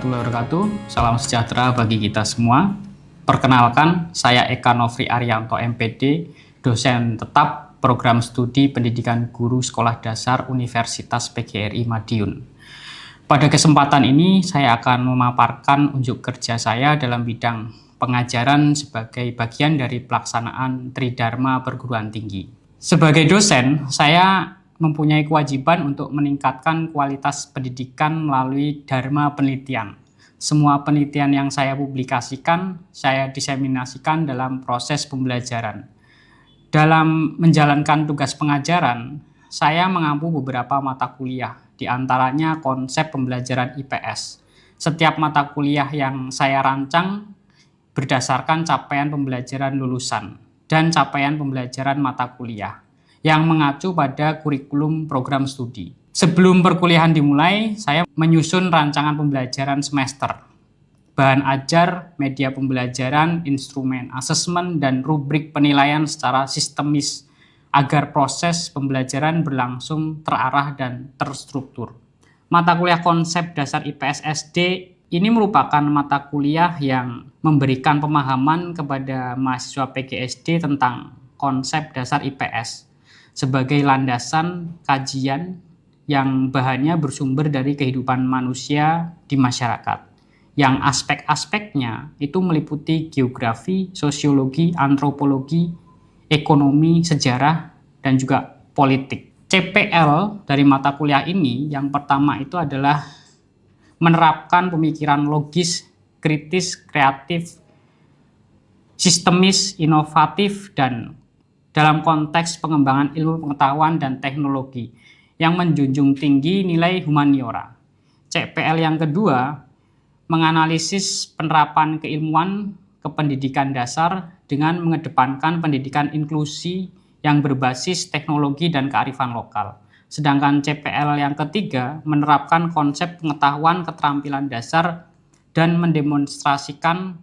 warahmatullahi wabarakatuh. Salam sejahtera bagi kita semua. Perkenalkan, saya Eka Nofri Arianto MPD, dosen tetap program studi pendidikan guru sekolah dasar Universitas PGRI Madiun. Pada kesempatan ini, saya akan memaparkan unjuk kerja saya dalam bidang pengajaran sebagai bagian dari pelaksanaan Tridharma Perguruan Tinggi. Sebagai dosen, saya mempunyai kewajiban untuk meningkatkan kualitas pendidikan melalui dharma penelitian. Semua penelitian yang saya publikasikan, saya diseminasikan dalam proses pembelajaran. Dalam menjalankan tugas pengajaran, saya mengampu beberapa mata kuliah, di antaranya konsep pembelajaran IPS. Setiap mata kuliah yang saya rancang berdasarkan capaian pembelajaran lulusan dan capaian pembelajaran mata kuliah yang mengacu pada kurikulum program studi. Sebelum perkuliahan dimulai, saya menyusun rancangan pembelajaran semester, bahan ajar, media pembelajaran, instrumen asesmen, dan rubrik penilaian secara sistemis agar proses pembelajaran berlangsung terarah dan terstruktur. Mata kuliah konsep dasar IPS SD ini merupakan mata kuliah yang memberikan pemahaman kepada mahasiswa PGSD tentang konsep dasar IPS sebagai landasan kajian yang bahannya bersumber dari kehidupan manusia di masyarakat, yang aspek-aspeknya itu meliputi geografi, sosiologi, antropologi, ekonomi, sejarah, dan juga politik. CPL dari mata kuliah ini yang pertama itu adalah menerapkan pemikiran logis, kritis, kreatif, sistemis, inovatif, dan dalam konteks pengembangan ilmu pengetahuan dan teknologi yang menjunjung tinggi nilai humaniora. CPL yang kedua menganalisis penerapan keilmuan kependidikan dasar dengan mengedepankan pendidikan inklusi yang berbasis teknologi dan kearifan lokal. Sedangkan CPL yang ketiga menerapkan konsep pengetahuan keterampilan dasar dan mendemonstrasikan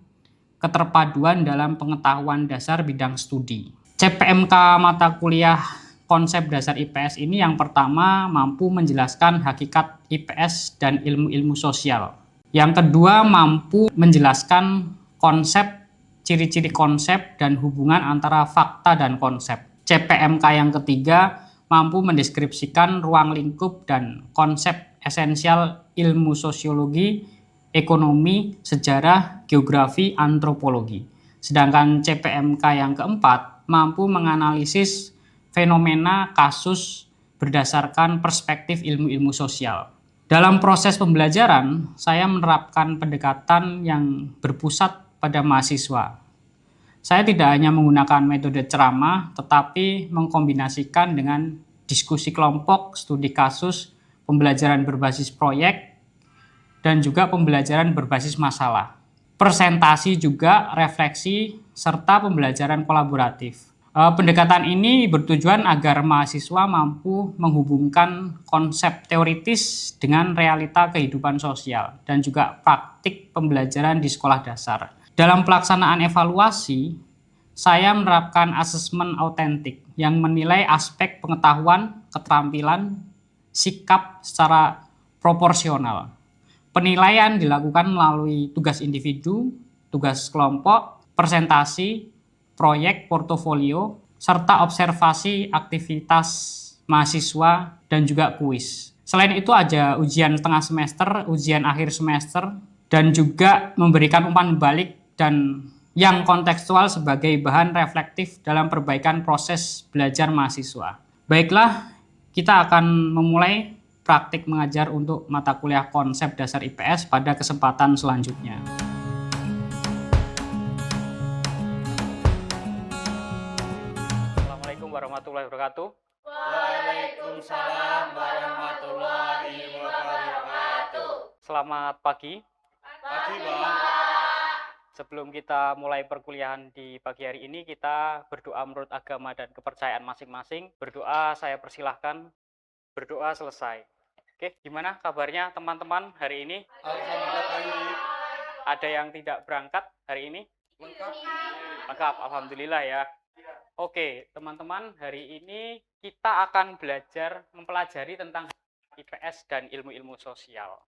keterpaduan dalam pengetahuan dasar bidang studi. CPMK mata kuliah konsep dasar IPS ini yang pertama mampu menjelaskan hakikat IPS dan ilmu-ilmu sosial. Yang kedua mampu menjelaskan konsep, ciri-ciri konsep, dan hubungan antara fakta dan konsep. CPMK yang ketiga mampu mendeskripsikan ruang lingkup dan konsep esensial ilmu sosiologi, ekonomi, sejarah, geografi, antropologi. Sedangkan CPMK yang keempat mampu menganalisis fenomena kasus berdasarkan perspektif ilmu-ilmu sosial. Dalam proses pembelajaran, saya menerapkan pendekatan yang berpusat pada mahasiswa. Saya tidak hanya menggunakan metode ceramah, tetapi mengkombinasikan dengan diskusi kelompok, studi kasus, pembelajaran berbasis proyek, dan juga pembelajaran berbasis masalah. Presentasi juga, refleksi, serta pembelajaran kolaboratif. Pendekatan ini bertujuan agar mahasiswa mampu menghubungkan konsep teoritis dengan realita kehidupan sosial dan juga praktik pembelajaran di sekolah dasar. Dalam pelaksanaan evaluasi, saya menerapkan asesmen autentik yang menilai aspek pengetahuan, keterampilan, sikap secara proporsional. Penilaian dilakukan melalui tugas individu, tugas kelompok, presentasi, proyek, portofolio, serta observasi aktivitas mahasiswa dan juga kuis. Selain itu ada ujian tengah semester, ujian akhir semester, dan juga memberikan umpan balik dan yang kontekstual sebagai bahan reflektif dalam perbaikan proses belajar mahasiswa. Baiklah, kita akan memulai praktik mengajar untuk mata kuliah konsep dasar IPS pada kesempatan selanjutnya. Assalamualaikum warahmatullahi wabarakatuh. Waalaikumsalam warahmatullahi wabarakatuh. Selamat pagi. Pagi, Bang. Sebelum kita mulai perkuliahan di pagi hari ini, kita berdoa menurut agama dan kepercayaan masing-masing. Berdoa saya persilahkan, berdoa selesai. Oke, gimana kabarnya teman-teman hari ini? Alhamdulillah baik. Ada yang tidak berangkat hari ini? Lengkap. Lengkap, alhamdulillah ya. Oke, teman-teman, hari ini kita akan mempelajari tentang IPS dan ilmu-ilmu sosial.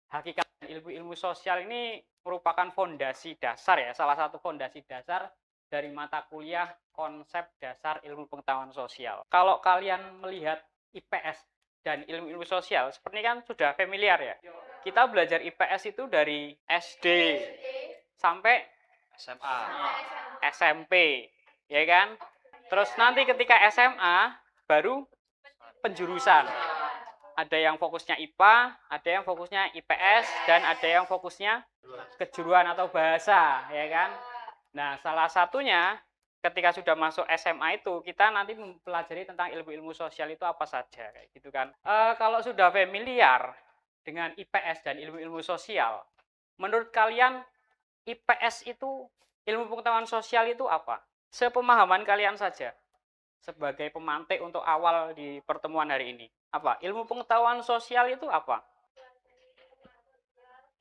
Hakikat ilmu-ilmu sosial ini merupakan fondasi dasar ya, salah satu fondasi dasar dari mata kuliah konsep dasar ilmu pengetahuan sosial. Kalau kalian melihat IPS dan ilmu-ilmu sosial, seperti kan sudah familiar ya. Kita belajar IPS itu dari SD sampai SMA. SMP, ya kan? Terus nanti ketika SMA baru penjurusan. Ada yang fokusnya IPA, ada yang fokusnya IPS, dan ada yang fokusnya kejuruan atau bahasa, ya kan? Nah, salah satunya ketika sudah masuk SMA itu kita nanti mempelajari tentang ilmu-ilmu sosial itu apa saja, kayak gitu kan? Kalau sudah familiar dengan IPS dan ilmu-ilmu sosial, menurut kalian IPS itu ilmu pengetahuan sosial itu apa? Sepemahaman kalian saja sebagai pemantik untuk awal di pertemuan hari ini. Apa? Ilmu pengetahuan sosial itu apa?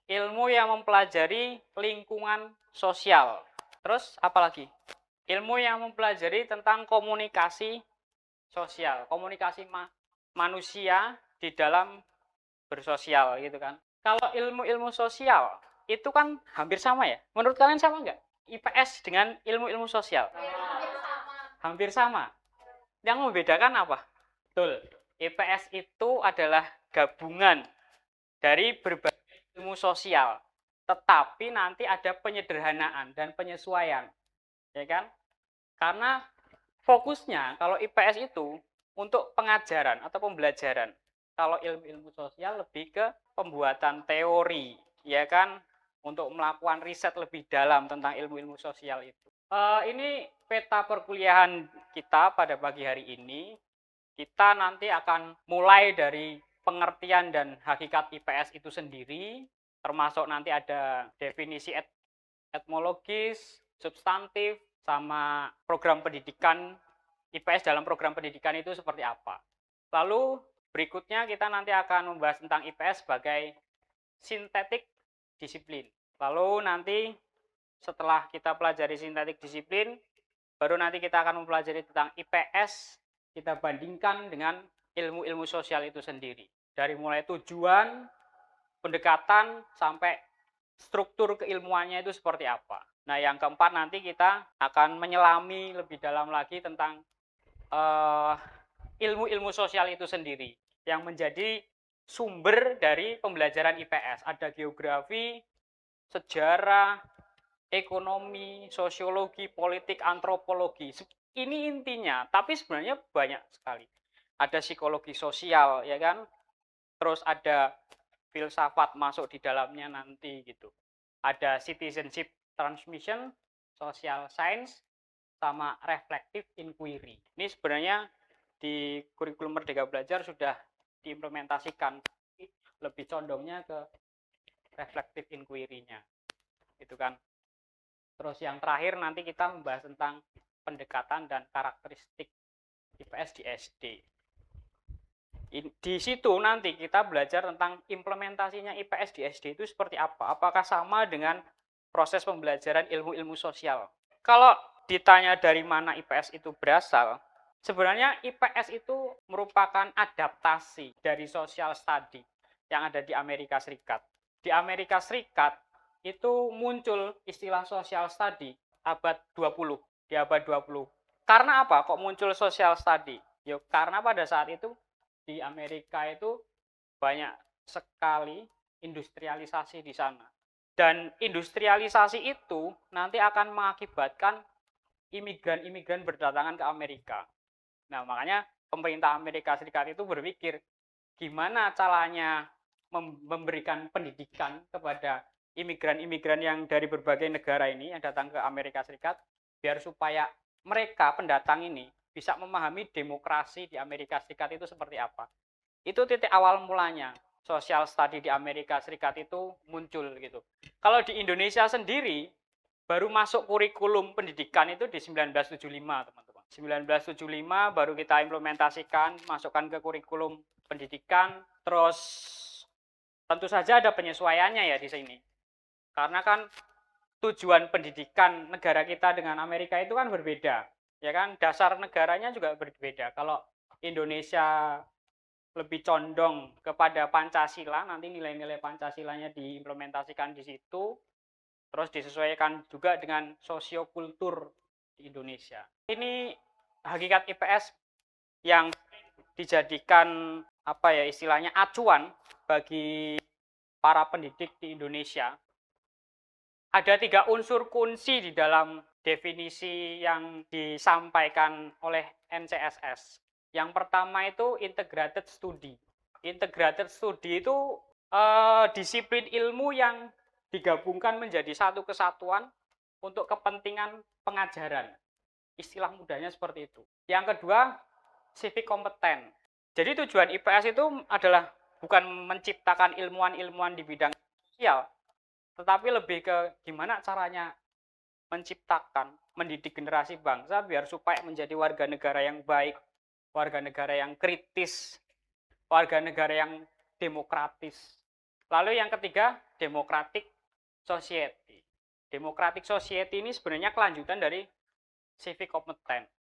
Ilmu yang mempelajari lingkungan sosial. Terus apa lagi? Ilmu yang mempelajari tentang komunikasi sosial, komunikasi manusia di dalam bersosial gitu kan. Kalau ilmu-ilmu sosial itu kan hampir sama ya. Menurut kalian sama nggak? IPS dengan ilmu-ilmu sosial? Hampir sama. Yang membedakan apa? Betul. IPS itu adalah gabungan dari berbagai ilmu sosial. Tetapi nanti ada penyederhanaan dan penyesuaian. Ya kan? Karena fokusnya kalau IPS itu untuk pengajaran atau pembelajaran. Kalau ilmu-ilmu sosial lebih ke pembuatan teori, ya kan? Untuk melakukan riset lebih dalam tentang ilmu-ilmu sosial itu. Ini peta perkuliahan kita pada pagi hari ini. Kita nanti akan mulai dari pengertian dan hakikat IPS itu sendiri, termasuk nanti ada definisi etimologis, substantif, sama program pendidikan IPS dalam program pendidikan itu seperti apa. Lalu berikutnya kita nanti akan membahas tentang IPS sebagai sintetik disiplin. Lalu nanti setelah kita pelajari sintetik disiplin, baru nanti kita akan mempelajari tentang IPS, kita bandingkan dengan ilmu-ilmu sosial itu sendiri. Dari mulai tujuan, pendekatan, sampai struktur keilmuannya itu seperti apa. Nah, yang keempat nanti kita akan menyelami lebih dalam lagi tentang ilmu-ilmu sosial itu sendiri, yang menjadi sumber dari pembelajaran IPS. Ada geografi, sejarah, ekonomi, sosiologi, politik, antropologi. Ini intinya, tapi sebenarnya banyak sekali. Ada psikologi sosial, ya kan? Terus ada filsafat masuk di dalamnya nanti gitu. Ada citizenship transmission, social science, sama reflective inquiry. Ini sebenarnya di kurikulum Merdeka Belajar sudah diimplementasikan, lebih condongnya ke reflective inquiry-nya. Gitu kan. Terus yang terakhir nanti kita membahas tentang pendekatan dan karakteristik IPS di SD. Di situ nanti kita belajar tentang implementasinya IPS di SD itu seperti apa. Apakah sama dengan proses pembelajaran ilmu-ilmu sosial? Kalau ditanya dari mana IPS itu berasal, sebenarnya IPS itu merupakan adaptasi dari social study yang ada di Amerika Serikat. Di Amerika Serikat itu muncul istilah social study abad 20, di abad 20. Karena apa kok muncul social study? Ya karena pada saat itu di Amerika itu banyak sekali industrialisasi di sana. Dan industrialisasi itu nanti akan mengakibatkan imigran-imigran berdatangan ke Amerika. Nah, makanya pemerintah Amerika Serikat itu berpikir gimana caranya memberikan pendidikan kepada imigran-imigran yang dari berbagai negara ini yang datang ke Amerika Serikat, biar supaya mereka pendatang ini bisa memahami demokrasi di Amerika Serikat itu seperti apa. Itu titik awal mulanya social study di Amerika Serikat itu muncul gitu. Kalau di Indonesia sendiri baru masuk kurikulum pendidikan itu di 1975, teman-teman. 1975 baru kita implementasikan, masukkan ke kurikulum pendidikan, terus tentu saja ada penyesuaiannya ya di sini. Karena kan tujuan pendidikan negara kita dengan Amerika itu kan berbeda, ya kan? Dasar negaranya juga berbeda. Kalau Indonesia lebih condong kepada Pancasila, nanti nilai-nilai Pancasilanya diimplementasikan di situ, terus disesuaikan juga dengan sosiokultur di Indonesia. Ini hakikat IPS yang dijadikan istilahnya acuan bagi para pendidik di Indonesia. Ada 3 unsur kunci di dalam definisi yang disampaikan oleh NCSS. Yang pertama itu integrated study. Integrated study itu disiplin ilmu yang digabungkan menjadi satu kesatuan untuk kepentingan pengajaran. Istilah mudahnya seperti itu. Yang kedua, civic competence. Jadi tujuan IPS itu adalah bukan menciptakan ilmuwan-ilmuwan di bidang sosial, tetapi lebih ke gimana caranya menciptakan, mendidik generasi bangsa biar supaya menjadi warga negara yang baik, warga negara yang kritis, warga negara yang demokratis. Lalu yang ketiga, democratic society. Democratic society ini sebenarnya kelanjutan dari civic competence.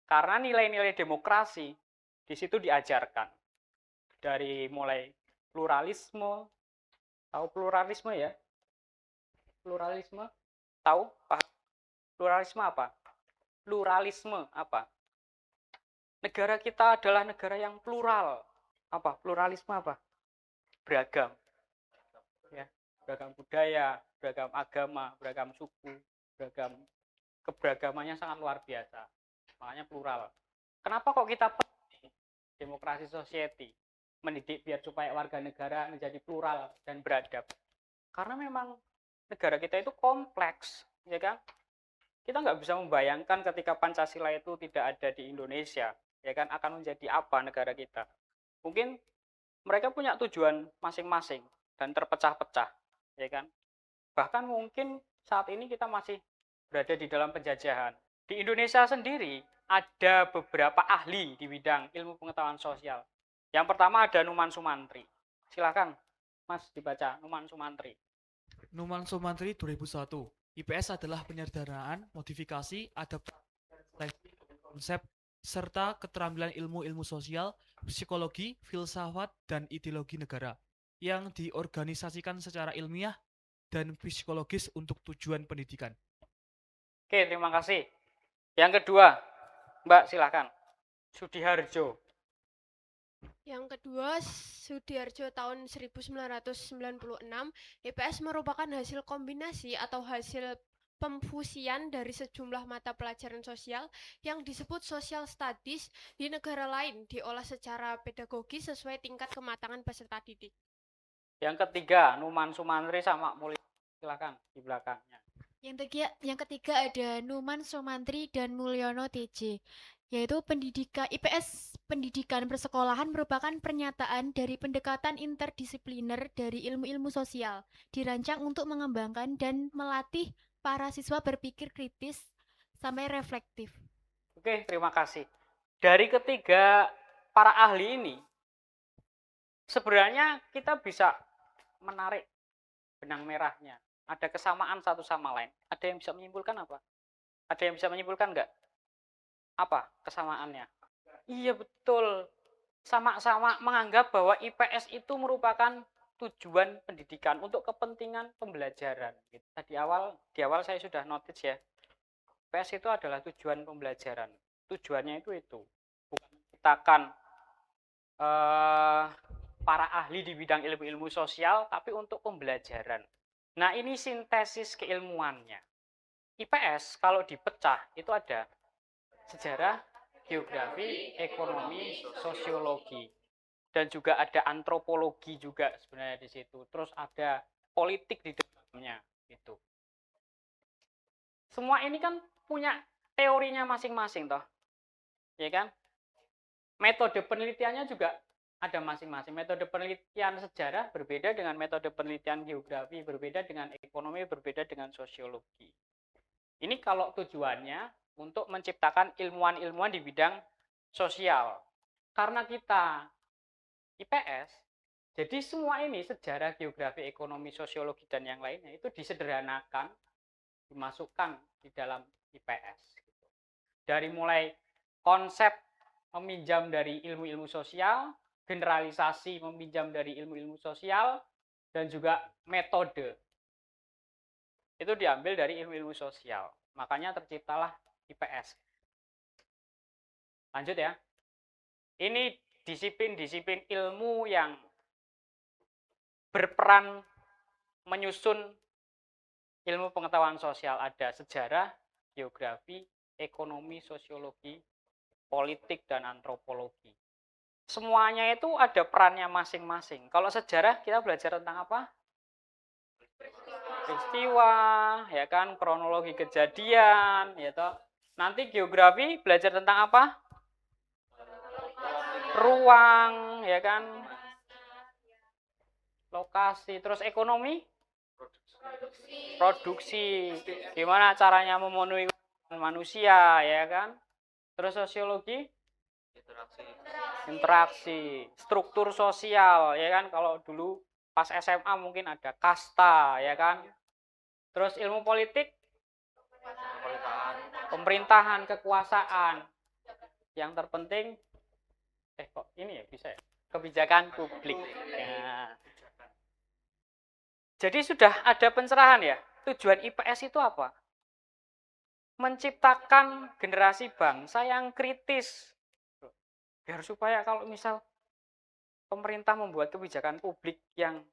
Karena nilai-nilai demokrasi di situ diajarkan. Dari mulai pluralisme, tahu pluralisme ya? Pluralisme, tahu? Paham? Pluralisme apa? Pluralisme apa? Negara kita adalah negara yang plural. Apa? Pluralisme apa? Beragam. Ya, beragam budaya, beragam agama, beragam suku, beragam keberagamannya sangat luar biasa. Makanya plural. Kenapa kok kita penting demokrasi society? Mendidik biar supaya warga negara menjadi plural dan beradab. Karena memang negara kita itu kompleks, ya kan? Kita nggak bisa membayangkan ketika Pancasila itu tidak ada di Indonesia, ya kan? Akan menjadi apa negara kita? Mungkin mereka punya tujuan masing-masing dan terpecah-pecah, ya kan? Bahkan mungkin saat ini kita masih berada di dalam penjajahan. Di Indonesia sendiri ada beberapa ahli di bidang ilmu pengetahuan sosial. Yang pertama ada Numan Sumantri. Silakan, Mas, dibaca Numan Sumantri. Numan Sumantri 2001. IPS adalah penyederhanaan, modifikasi, adaptasi konsep, serta keterampilan ilmu-ilmu sosial, psikologi, filsafat, dan ideologi negara yang diorganisasikan secara ilmiah dan psikologis untuk tujuan pendidikan. Oke, terima kasih. Yang kedua, Mbak, silakan. Sudiharjo. Yang kedua, Sudiharjo tahun 1996, IPS merupakan hasil kombinasi atau hasil pemfusian dari sejumlah mata pelajaran sosial yang disebut social studies di negara lain, diolah secara pedagogis sesuai tingkat kematangan peserta didik. Yang ketiga, Numan Sumantri sama Mulia. Silakan di belakangnya. Yang ketiga ada Numan Sumantri dan Mulyono TJ, yaitu pendidikan persekolahan merupakan pernyataan dari pendekatan interdisipliner dari ilmu-ilmu sosial, dirancang untuk mengembangkan dan melatih para siswa berpikir kritis sampai reflektif. Oke, terima kasih. Dari ketiga para ahli ini, sebenarnya kita bisa menarik benang merahnya. Ada kesamaan satu sama lain. Ada yang bisa menyimpulkan apa? Ada yang bisa menyimpulkan nggak? Apa kesamaannya? Iya, betul. Sama-sama menganggap bahwa IPS itu merupakan tujuan pendidikan untuk kepentingan pembelajaran. Di awal saya sudah notice ya. IPS itu adalah tujuan pembelajaran. Tujuannya itu. Bukan menciptakan para ahli di bidang ilmu-ilmu sosial, tapi untuk pembelajaran. Nah, ini sintesis keilmuannya. IPS kalau dipecah itu ada sejarah, geografi, ekonomi, sosiologi, dan juga ada antropologi juga sebenarnya di situ. Terus ada politik di dalamnya itu. Semua ini kan punya teorinya masing-masing toh. Ya kan? Metode penelitiannya juga ada masing-masing. Metode penelitian sejarah berbeda dengan metode penelitian geografi, berbeda dengan ekonomi, berbeda dengan sosiologi. Ini kalau tujuannya untuk menciptakan ilmuwan-ilmuwan di bidang sosial. Karena kita IPS, jadi semua ini sejarah, geografi, ekonomi, sosiologi, dan yang lainnya itu disederhanakan, dimasukkan di dalam IPS. Dari mulai konsep meminjam dari ilmu-ilmu sosial, generalisasi meminjam dari ilmu-ilmu sosial, dan juga metode. Itu diambil dari ilmu-ilmu sosial. Makanya terciptalah IPS. Lanjut ya. Ini disiplin-disiplin ilmu yang berperan menyusun ilmu pengetahuan sosial. Ada sejarah, geografi, ekonomi, sosiologi, politik, dan antropologi. Semuanya itu ada perannya masing-masing. Kalau sejarah kita belajar tentang apa? Peristiwa, ya kan, kronologi kejadian, ya toh. Nanti geografi belajar tentang apa? Ruang, ya kan, lokasi. Terus ekonomi? Produksi. Gimana caranya memenuhi manusia, ya kan? Terus sosiologi? Interaksi. Struktur sosial, ya kan? Kalau dulu pas SMA mungkin ada kasta, ya kan? Terus ilmu politik? Pemerintahan, kekuasaan. Yang terpenting, kok ini ya bisa ya? Kebijakan publik. Ya. Jadi sudah ada pencerahan ya. Tujuan IPS itu apa? Menciptakan generasi bangsa yang kritis. Biar supaya kalau misal pemerintah membuat kebijakan publik yang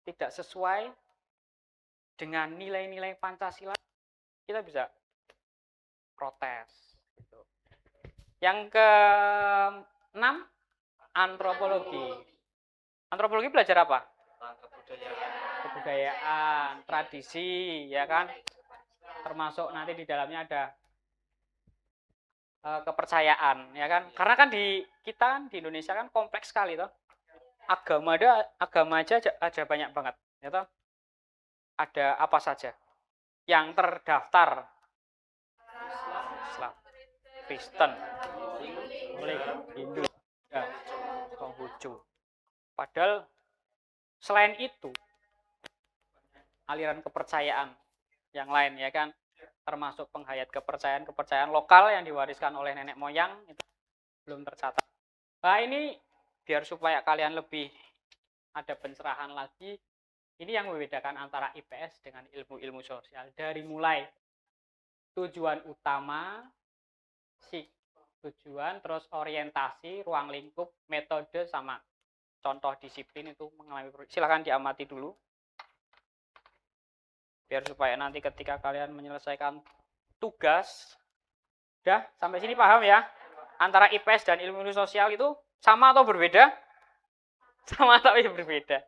tidak sesuai dengan nilai-nilai Pancasila, kita bisa protes. Gitu. Yang ke-6, antropologi. Antropologi belajar apa? Kebudayaan, tradisi, ya kan? Termasuk nanti di dalamnya ada kepercayaan, ya kan? Karena kan di kita kan di Indonesia kan kompleks sekali toh. Agama aja banyak banget, ya toh. Ada apa saja yang terdaftar? Islam, Kristen, Hindu, ya, Konghucu. Padahal selain itu aliran kepercayaan yang lain, ya kan, termasuk penghayat kepercayaan lokal yang diwariskan oleh nenek moyang itu belum tercatat. Nah ini biar supaya kalian lebih ada pencerahan lagi, ini yang membedakan antara IPS dengan ilmu-ilmu sosial. Dari mulai tujuan utama, tujuan, terus orientasi, ruang lingkup, metode, sama contoh disiplin itu mengalami. Silakan diamati dulu. Biar supaya nanti ketika kalian menyelesaikan tugas, udah sampai sini paham ya? Antara IPS dan ilmu sosial itu sama atau berbeda? Sama atau berbeda?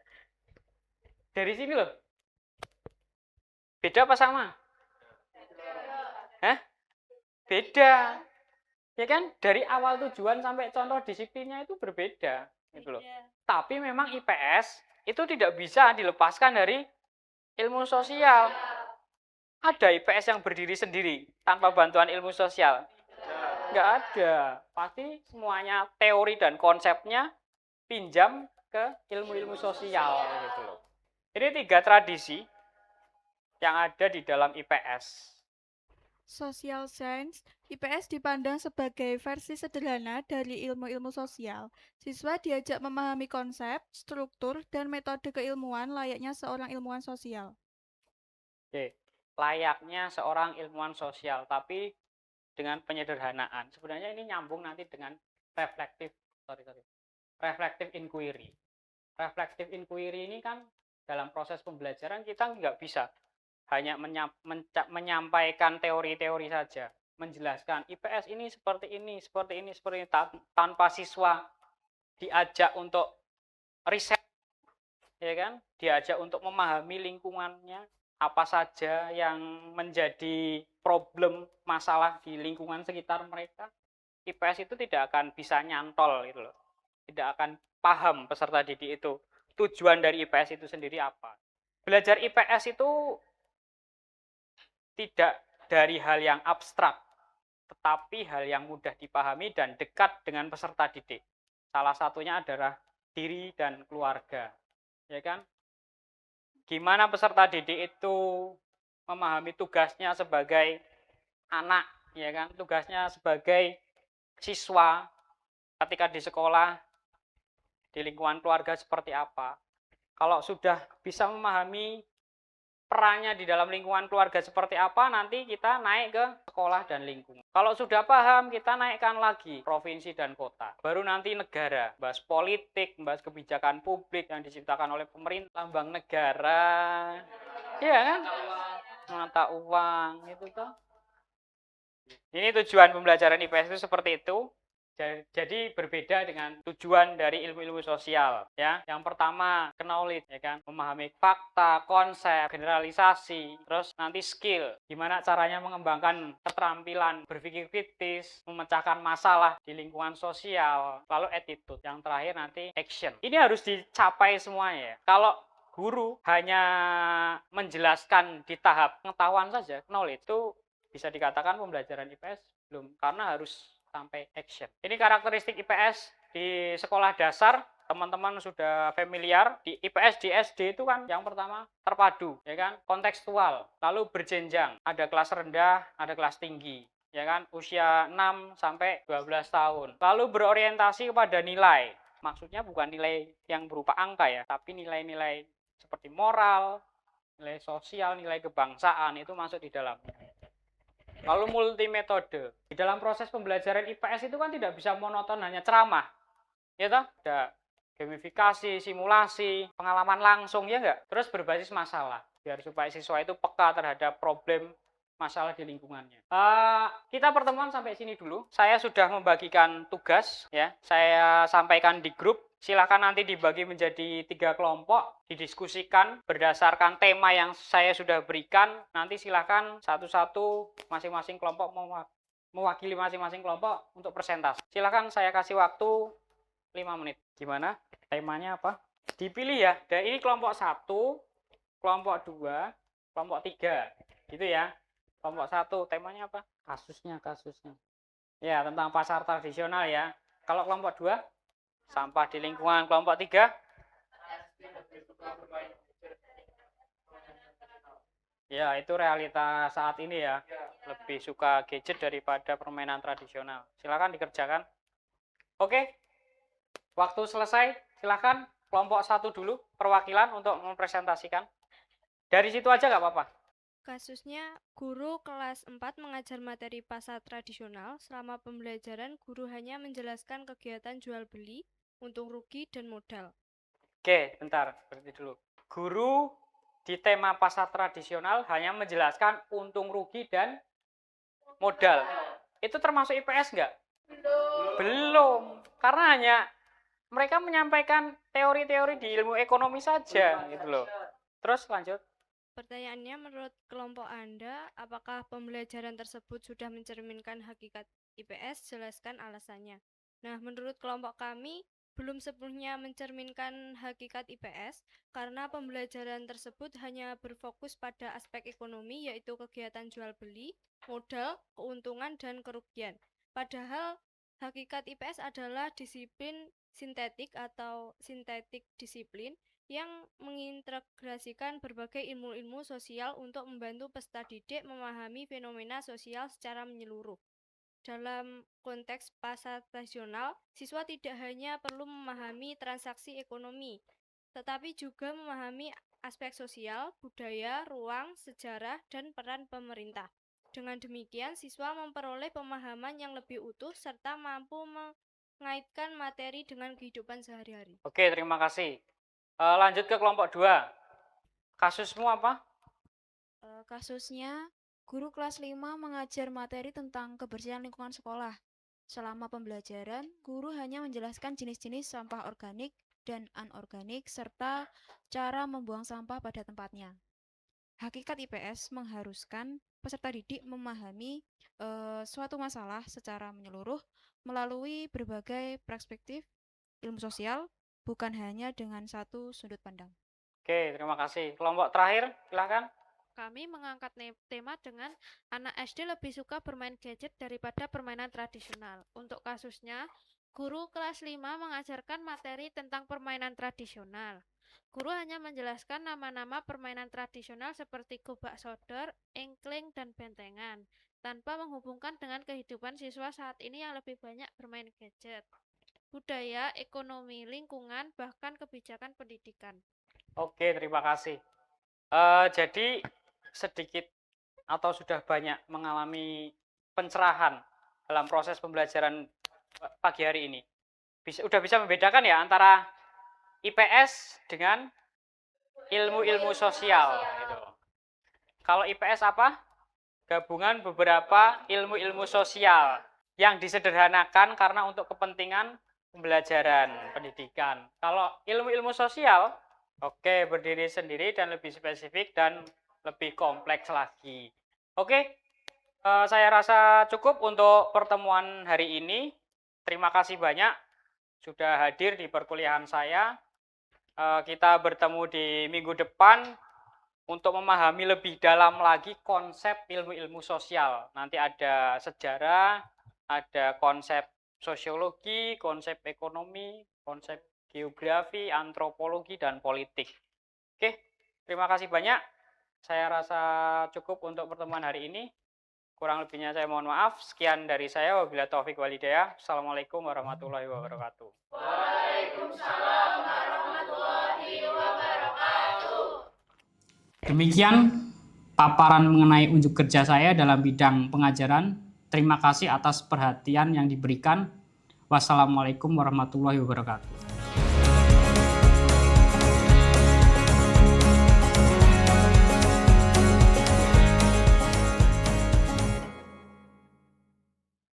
Dari sini loh. Beda apa sama? Hah? Beda. Ya kan? Dari awal tujuan sampai contoh disiplinnya itu berbeda, gitu loh. Tapi memang IPS itu tidak bisa dilepaskan dari ilmu sosial. Ada IPS yang berdiri sendiri tanpa bantuan ilmu sosial? Nggak ada. Pasti semuanya teori dan konsepnya pinjam ke ilmu-ilmu sosial, gitu loh. Ini 3 tradisi yang ada di dalam IPS. Social Science, IPS dipandang sebagai versi sederhana dari ilmu-ilmu sosial. Siswa diajak memahami konsep, struktur, dan metode keilmuan layaknya seorang ilmuwan sosial. Oke, layaknya seorang ilmuwan sosial, tapi dengan penyederhanaan. Sebenarnya ini nyambung nanti dengan reflective inquiry. Reflective inquiry ini kan dalam proses pembelajaran kita nggak bisa hanya menyampaikan teori-teori saja, menjelaskan IPS ini seperti ini, tanpa siswa diajak untuk riset, ya kan? Diajak untuk memahami lingkungannya, apa saja yang menjadi problem, masalah di lingkungan sekitar mereka. IPS itu tidak akan bisa nyantol gitu loh. Tidak akan paham peserta didik itu tujuan dari IPS itu sendiri apa. Belajar IPS itu tidak dari hal yang abstrak, tetapi hal yang mudah dipahami dan dekat dengan peserta didik. Salah satunya adalah diri dan keluarga, ya kan? Gimana peserta didik itu memahami tugasnya sebagai anak, ya kan? Tugasnya sebagai siswa ketika di sekolah, di lingkungan keluarga seperti apa. Kalau sudah bisa memahami perannya di dalam lingkungan keluarga seperti apa, nanti kita naik ke sekolah dan lingkungan. Kalau sudah paham, kita naikkan lagi provinsi dan kota. Baru nanti negara, bahas politik, bahas kebijakan publik yang diciptakan oleh pemerintah, lambang negara, iya kan? Mata uang, itu toh. Ini tujuan pembelajaran IPS itu seperti itu. Jadi berbeda dengan tujuan dari ilmu-ilmu sosial, ya. Yang pertama, knowledge, ya kan, memahami fakta, konsep, generalisasi, terus nanti skill, gimana caranya mengembangkan keterampilan berpikir kritis, memecahkan masalah di lingkungan sosial, lalu attitude. Yang terakhir nanti action. Ini harus dicapai semuanya, ya. Kalau guru hanya menjelaskan di tahap pengetahuan saja, knowledge, itu bisa dikatakan pembelajaran IPS belum, karena harus sampai action. Ini karakteristik IPS di sekolah dasar, teman-teman sudah familiar. Di IPS di SD itu kan yang pertama terpadu, ya kan, kontekstual, lalu berjenjang, ada kelas rendah, ada kelas tinggi, ya kan, usia 6 sampai 12 tahun. Lalu berorientasi kepada nilai. Maksudnya bukan nilai yang berupa angka ya, tapi nilai-nilai seperti moral, nilai sosial, nilai kebangsaan itu masuk di dalamnya. Lalu multi metode. Di dalam proses pembelajaran IPS itu kan tidak bisa monoton hanya ceramah. Ya toh? Ada gamifikasi, simulasi, pengalaman langsung, ya enggak? Terus berbasis masalah. Biar supaya siswa itu peka terhadap problem masalah di lingkungannya. Kita pertemuan sampai sini dulu. Saya sudah membagikan tugas, ya. Saya sampaikan di grup. Silakan nanti dibagi menjadi 3 kelompok, didiskusikan berdasarkan tema yang saya sudah berikan. Nanti silakan satu-satu masing-masing kelompok mewakili masing-masing kelompok untuk presentasi. Silakan saya kasih waktu 5 menit. Gimana? Temanya apa? Dipilih ya. Dan ini kelompok 1, kelompok 2, kelompok 3. Gitu ya. Kelompok 1 temanya apa? Kasusnya. Ya, tentang pasar tradisional ya. Kalau kelompok 2 sampah di lingkungan. Kelompok 3 ya, itu realita saat ini ya. Lebih suka gadget daripada permainan tradisional. Silakan dikerjakan. Oke. Waktu selesai. Silakan kelompok 1 dulu perwakilan untuk mempresentasikan. Dari situ aja nggak apa-apa. Kasusnya, guru kelas 4 mengajar materi pasar tradisional. Selama pembelajaran, guru hanya menjelaskan kegiatan jual beli, untung rugi, dan modal. Oke, bentar, berhenti dulu. Guru di tema pasar tradisional hanya menjelaskan untung rugi dan modal. Itu termasuk IPS nggak? Belum. Karena hanya mereka menyampaikan teori-teori di ilmu ekonomi saja, gitu loh. Terus lanjut. Pertanyaannya, menurut kelompok Anda, apakah pembelajaran tersebut sudah mencerminkan hakikat IPS? Jelaskan alasannya. Nah, menurut kelompok kami, belum sepenuhnya mencerminkan hakikat IPS, karena pembelajaran tersebut hanya berfokus pada aspek ekonomi, yaitu kegiatan jual beli, modal, keuntungan, dan kerugian. Padahal, hakikat IPS adalah disiplin sintetik atau sintetik disiplin, yang mengintegrasikan berbagai ilmu-ilmu sosial untuk membantu peserta didik memahami fenomena sosial secara menyeluruh. Dalam konteks pasar tradisional, siswa tidak hanya perlu memahami transaksi ekonomi, tetapi juga memahami aspek sosial, budaya, ruang, sejarah, dan peran pemerintah. Dengan demikian, siswa memperoleh pemahaman yang lebih utuh serta mampu mengaitkan materi dengan kehidupan sehari-hari. Oke, terima kasih. Lanjut ke kelompok 2. Kasusmu apa? Kasusnya, guru kelas 5 mengajar materi tentang kebersihan lingkungan sekolah. Selama pembelajaran, guru hanya menjelaskan jenis-jenis sampah organik dan anorganik serta cara membuang sampah pada tempatnya. Hakikat IPS mengharuskan peserta didik memahami suatu masalah secara menyeluruh melalui berbagai perspektif ilmu sosial, bukan hanya dengan satu sudut pandang. Oke, terima kasih. Kelompok terakhir, silakan. Kami mengangkat tema dengan anak SD lebih suka bermain gadget daripada permainan tradisional. Untuk kasusnya, guru kelas 5 mengajarkan materi tentang permainan tradisional. Guru hanya menjelaskan nama-nama permainan tradisional seperti gobak sodor, engkling, dan bentengan, tanpa menghubungkan dengan kehidupan siswa saat ini yang lebih banyak bermain gadget. budaya, ekonomi, lingkungan, bahkan kebijakan pendidikan. Oke, terima kasih. Jadi sedikit atau sudah banyak mengalami pencerahan dalam proses pembelajaran pagi hari ini. Udah bisa membedakan ya antara IPS dengan ilmu-ilmu sosial. Gitu. Kalau IPS apa? Gabungan beberapa ilmu-ilmu sosial yang disederhanakan karena untuk kepentingan pembelajaran pendidikan. Kalau ilmu-ilmu sosial, oke, berdiri sendiri dan lebih spesifik dan lebih kompleks lagi. Oke, saya rasa cukup untuk pertemuan hari ini. Terima kasih banyak sudah hadir di perkuliahan saya. Kita bertemu di minggu depan untuk memahami lebih dalam lagi konsep ilmu-ilmu sosial. Nanti ada sejarah, ada konsep sosiologi, konsep ekonomi, konsep geografi, antropologi, dan politik. Oke, terima kasih banyak. Saya rasa cukup untuk pertemuan hari ini. Kurang lebihnya saya mohon maaf. Sekian dari saya. Wabillahi taufik walhidayah. Assalamualaikum warahmatullahi wabarakatuh. Waalaikumsalam warahmatullahi wabarakatuh. Demikian paparan mengenai unjuk kerja saya dalam bidang pengajaran. Terima kasih atas perhatian yang diberikan. Wassalamualaikum warahmatullahi wabarakatuh.